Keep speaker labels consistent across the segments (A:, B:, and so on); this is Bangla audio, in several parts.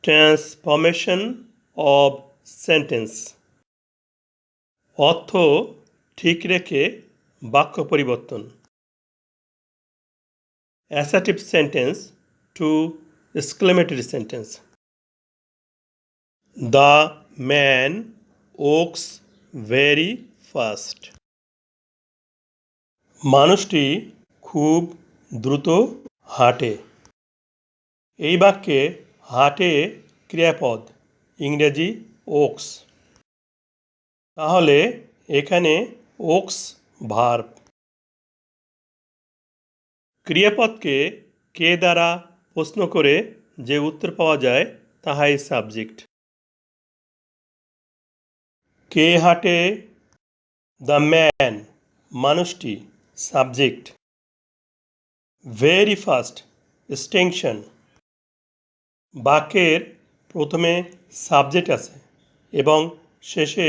A: ট্রান্সফরমেশন অব সেন্টেন্স অর্থ ঠিক রেখে বাক্য পরিবর্তন। Assertive sentence to exclamatory sentence. The man walks very fast. মানুষটি খুব দ্রুত হাঁটে। এই বাক্যে হাঁটে ক্রিয়াপদ, ইংরেজি ওকস। তাহলে এখানে ওকস ভার্ব। ক্রিয়াপদকে কে দ্বারা প্রশ্ন করে যে উত্তর পাওয়া যায় তাহাই সাবজেক্ট। কে হাঁটে? দ্য ম্যান, মানুষটি, সাবজেক্ট। Very fast, extension. বাক্যের প্রথমে সাবজেক্ট আছে এবং শেষে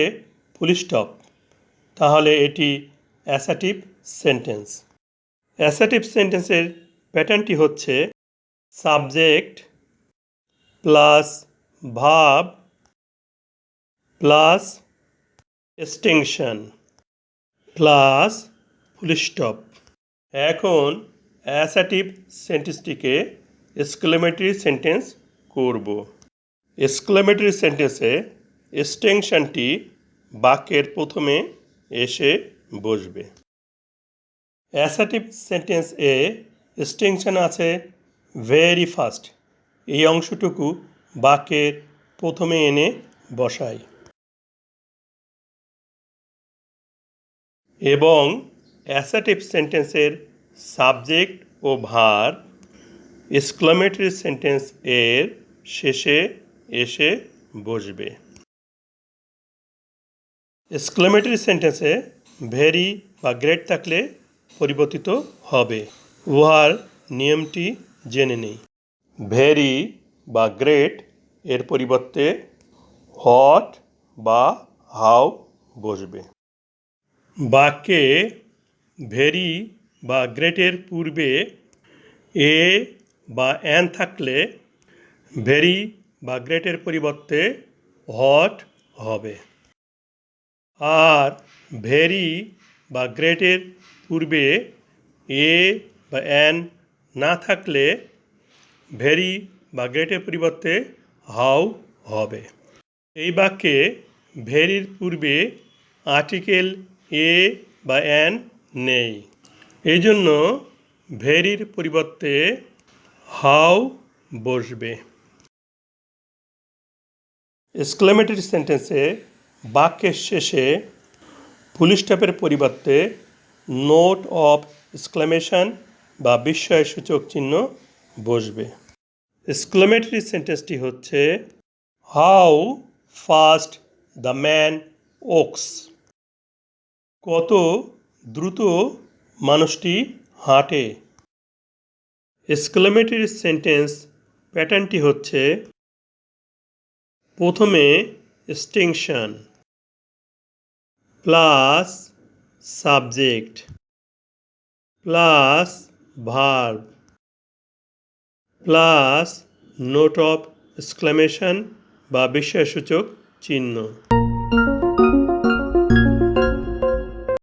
A: ফুল স্টপ, তাহলে এটি অ্যাসার্টিভ সেন্টেন্স। অ্যাসার্টিভ সেন্টেন্সের প্যাটার্নটি হচ্ছে subject plus verb plus extension plus full stop. এখন অ্যাসার্টিভ সেন্টেন্সটিকে এক্সক্লেমেটরি সেন্টেন্স করব। এক্সক্লেমেটরি সেন্টেন্সে এক্সটেনশনটি বাক্যের প্রথমে এসে বসবে। অ্যাসার্টিভ সেন্টেন্স এ এক্সটেনশন আছে ভেরি ফাস্ট, এই অংশটুকু বাক্যের প্রথমে এনে বসাই এবং অ্যাসার্টিভ সেন্টেন্সের সাবজেক্ট ও ভার্ব এক্সক্লেমেটরি সেন্টেন্স এর শেষে এসে বসবে। এক্সক্লেমেটরি সেন্টেন্সে ভেরি বা গ্রেট থাকলে পরিবর্তিত হবে। উহার নিয়মটি জেনে নেই। ভেরি বা গ্রেট এর পরিবর্তে হোয়াট বা হাউ বসবে। বাক্যে ভেরি বা গ্রেটের পূর্বে এ বা অ্যান থাকলে ভেরি বা গ্রেটের পরিবর্তে হোয়াট হবে। আর ভেরি বা গ্রেটের পূর্বে এ বা অ্যান না থাকলে ভেরি বা গ্রেটের পরিবর্তে হাউ হবে। এই বাক্যে ভেরির পূর্বে আর্টিকেল এ বা অ্যান নেই, এই জন্য ভেরির পরিবর্তে হাউ বসবে। এক্সক্লেমেটরি সেন্টেন্সে বাক্যের শেষে ফুল স্টপের পরিবর্তে নোট অফ এক্সক্লেমেশন বা বিস্ময়সূচক চিহ্ন বসবে। এক্সক্লেমেটরি সেন্টেন্সটি হচ্ছে how fast the man walks. কত দ্রুত মানুষটি হাঁটে। এক্সক্লেমেটরি সেন্টেন্স প্যাটার্নটি হচ্ছে প্রথমে extension plus subject plus verb plus note of exclamation বা বিস্ময়সূচক চিহ্ন।